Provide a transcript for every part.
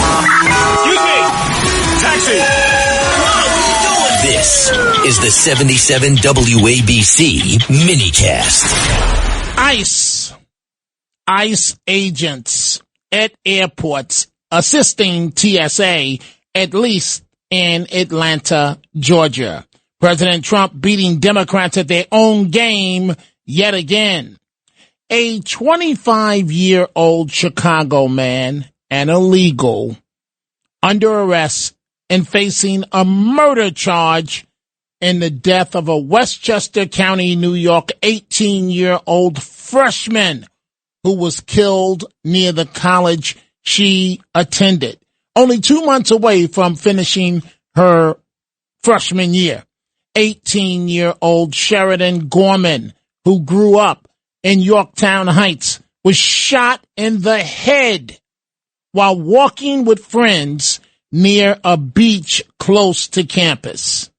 Excuse me! Taxi! This is the 77 WABC minicast. ICE agents at airports assisting TSA, at least in Atlanta, Georgia. President Trump beating Democrats at their own game yet again. A 25-year-old Chicago man, an illegal, under arrest and facing a murder charge in the death of a Westchester County, New York, 18-year-old freshman who was killed near the college she attended, only 2 months away from finishing her freshman year. 18-year-old Sheridan Gorman, who grew up in Yorktown Heights, was shot in the head while walking with friends near a beach close to campus.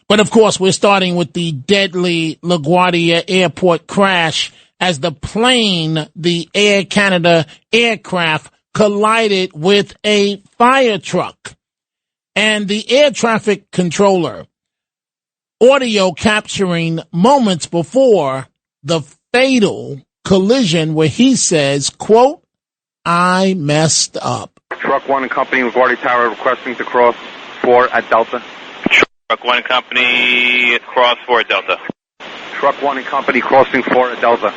But of course, we're starting with the deadly LaGuardia airport crash as the plane, the Air Canada aircraft, collided with a fire truck. And the air traffic controller, audio capturing moments before the fatal collision where he says, quote, "I messed up." Truck 1 and Company, LaGuardia Tower, requesting to cross 4 at Delta. Truck 1 and Company, cross 4 at Delta. Truck 1 and Company, crossing 4 at Delta.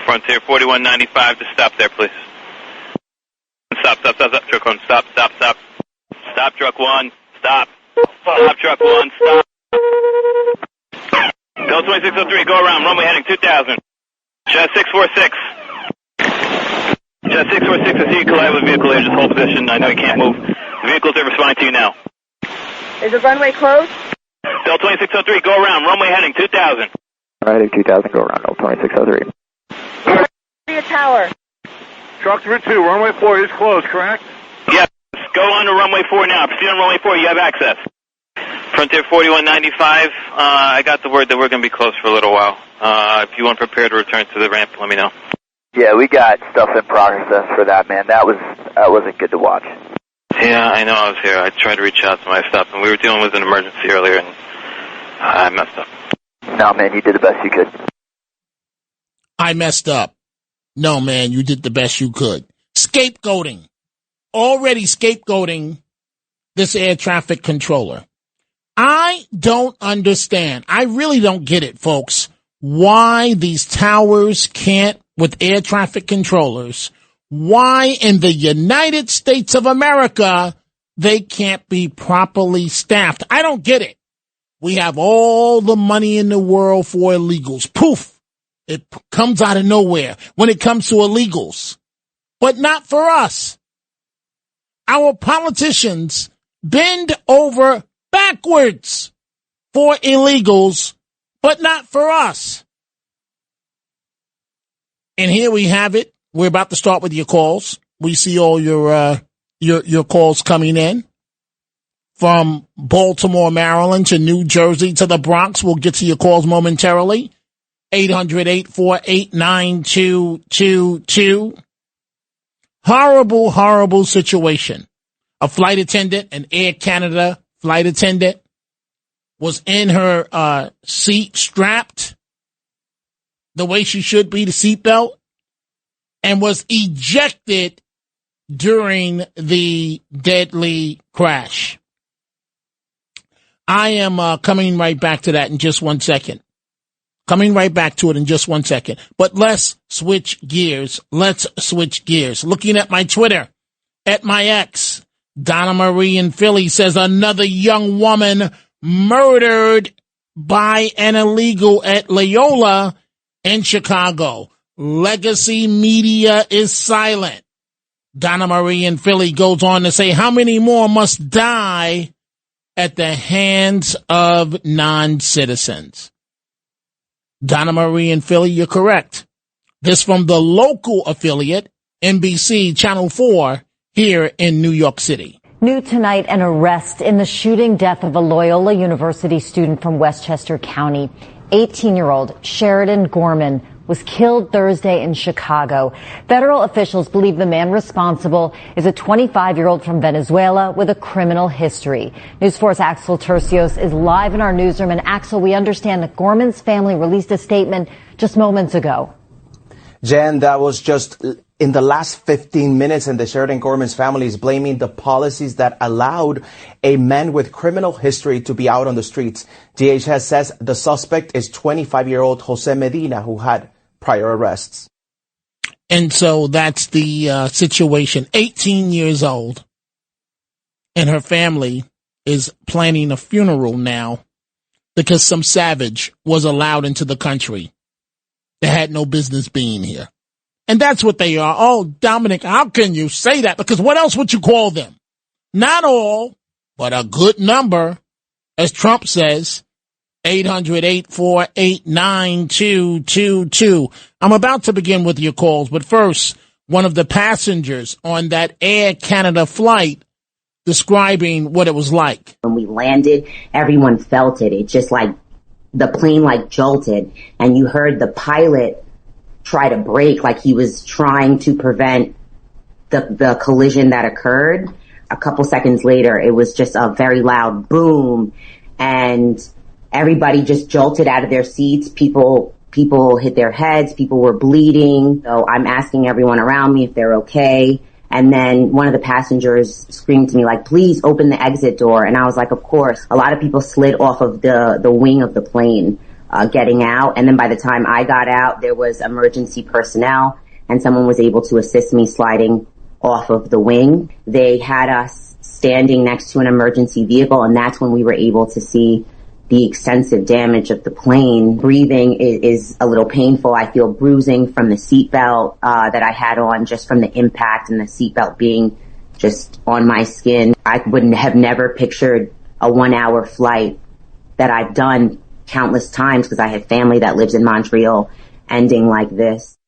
Frontier 4195 to stop there, please. Stop. Truck 1, stop. Stop, Truck 1, stop. Stop, Truck 1, stop. Go 2603, go around, runway heading 2000. Jet 646. Jet 646, I see you collide with a vehicle here, just hold position. I know you can't move. The vehicle's there responding to you now. Is the runway closed? Del 2603, go around, runway heading 2000. Alright, 2000, go around, Del 2603. Tower. Truck 32, runway 4 is closed, correct? Yes, go on to runway 4 now. Proceed on runway 4, you have access. Frontier 4195, I got the word that we're going to be closed for a little while. If you want to prepare to return to the ramp, let me know. Yeah, we got stuff in progress for that, man. That wasn't good to watch. Yeah, I know I was here. I tried to reach out to my stuff, and we were dealing with an emergency earlier, and I messed up. No, man, you did the best you could. I messed up. No, man, you did the best you could. Scapegoating. Already scapegoating this air traffic controller. I don't understand. I really don't get it, folks, why these towers can't, with air traffic controllers, why in the United States of America they can't be properly staffed. I don't get it. We have all the money in the world for illegals. Poof. It comes out of nowhere when it comes to illegals, but not for us. Our politicians bend over backwards for illegals, but not for us. And here we have it. We're about to start with your calls. We see all your calls coming in from Baltimore, Maryland to New Jersey to the Bronx. We'll get to your calls momentarily. 800-848-9222. Horrible, horrible situation. A flight attendant, an Air Canada flight attendant, was in her seat strapped the way she should be, the seatbelt, and was ejected during the deadly crash. I am coming right back to that in just 1 second. Coming right back to it in just 1 second. But let's switch gears. Looking at my Twitter, at my ex, Donna Marie in Philly says another young woman murdered by an illegal at Loyola in Chicago. Legacy media is silent. Donna Marie in Philly goes on to say, how many more must die at the hands of non-citizens? Donna Marie in Philly, you're correct. This from the local affiliate, NBC Channel 4, here in New York City. New tonight, an arrest in the shooting death of a Loyola University student from Westchester County. 18-year-old Sheridan Gorman was killed Thursday in Chicago. Federal officials believe the man responsible is a 25-year-old from Venezuela with a criminal history. News 4's Axel Tercios is live in our newsroom. And Axel, we understand that Gorman's family released a statement just moments ago. Jen, that was just in the last 15 minutes, and the Sheridan Gorman's family is blaming the policies that allowed a man with criminal history to be out on the streets. DHS says the suspect is 25-year-old Jose Medina, who had prior arrests. And so that's the situation. 18 years old. And her family is planning a funeral now because some savage was allowed into the country that had no business being here. And that's what they are. Oh, Dominic, how can you say that? Because what else would you call them? Not all, but a good number, as Trump says. 800-848-9222. I'm about to begin with your calls, but first, one of the passengers on that Air Canada flight describing what it was like. When we landed, everyone felt it. It just like the plane like jolted, and you heard the pilot try to brake like he was trying to prevent the collision that occurred. A couple seconds later, it was just a very loud boom, and everybody just jolted out of their seats. People hit their heads. People were bleeding. So I'm asking everyone around me if they're okay. And then one of the passengers screamed to me like, please open the exit door. And I was like, of course. A lot of people slid off of the wing of the plane, getting out. And then by the time I got out, there was emergency personnel and someone was able to assist me sliding off of the wing. They had us standing next to an emergency vehicle, and that's when we were able to see the extensive damage of the plane. Breathing is a little painful. I feel bruising from the seatbelt that I had on just from the impact and the seatbelt being just on my skin. I wouldn't have never pictured a 1-hour flight that I've done countless times because I have family that lives in Montreal ending like this.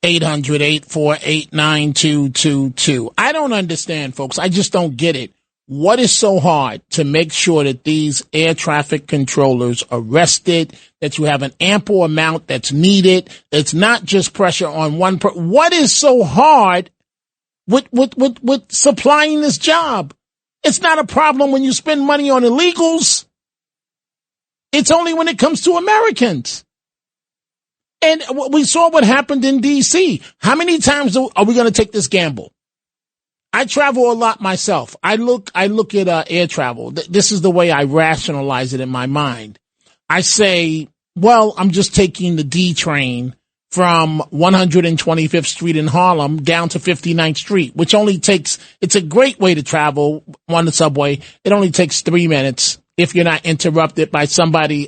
800-848-9222. I don't understand, folks. I just don't get it. What is so hard to make sure that these air traffic controllers are arrested, that you have an ample amount that's needed? It's not just pressure on one person. What is so hard with supplying this job? It's not a problem when you spend money on illegals. It's only when it comes to Americans. And we saw what happened in D.C. How many times are we going to take this gamble? I travel a lot myself. I look at air travel. This is the way I rationalize it in my mind. I say, well, I'm just taking the D train from 125th Street in Harlem down to 59th Street, which only takes, it's a great way to travel on the subway. It only takes 3 minutes if you're not interrupted by somebody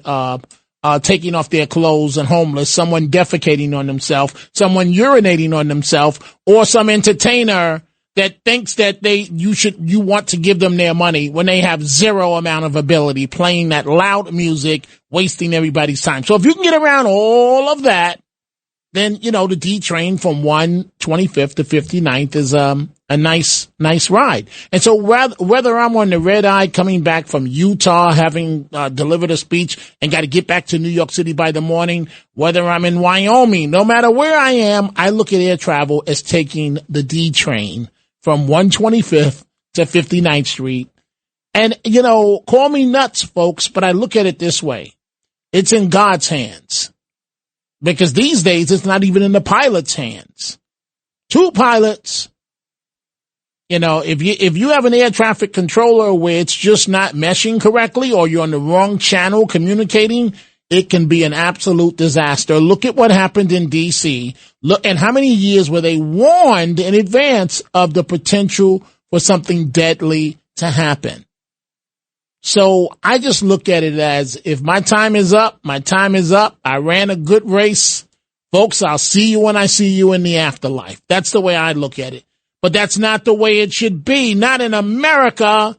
taking off their clothes and homeless, someone defecating on themselves, someone urinating on themselves, or some entertainer that thinks that you want to give them their money when they have zero amount of ability, playing that loud music, wasting everybody's time. So if you can get around all of that, then, the D train from 125th to 59th is a nice ride. And so whether I'm on the red eye coming back from Utah, having delivered a speech and got to get back to New York City by the morning, whether I'm in Wyoming, no matter where I am, I look at air travel as taking the D train from 125th to 59th Street. And, call me nuts, folks, but I look at it this way. It's in God's hands. Because these days, it's not even in the pilot's hands. 2 pilots. If you have an air traffic controller where it's just not meshing correctly or you're on the wrong channel communicating, it can be an absolute disaster. Look at what happened in D.C. Look, and how many years were they warned in advance of the potential for something deadly to happen? So I just look at it as, if my time is up, my time is up. I ran a good race. Folks, I'll see you when I see you in the afterlife. That's the way I look at it. But that's not the way it should be. Not in America.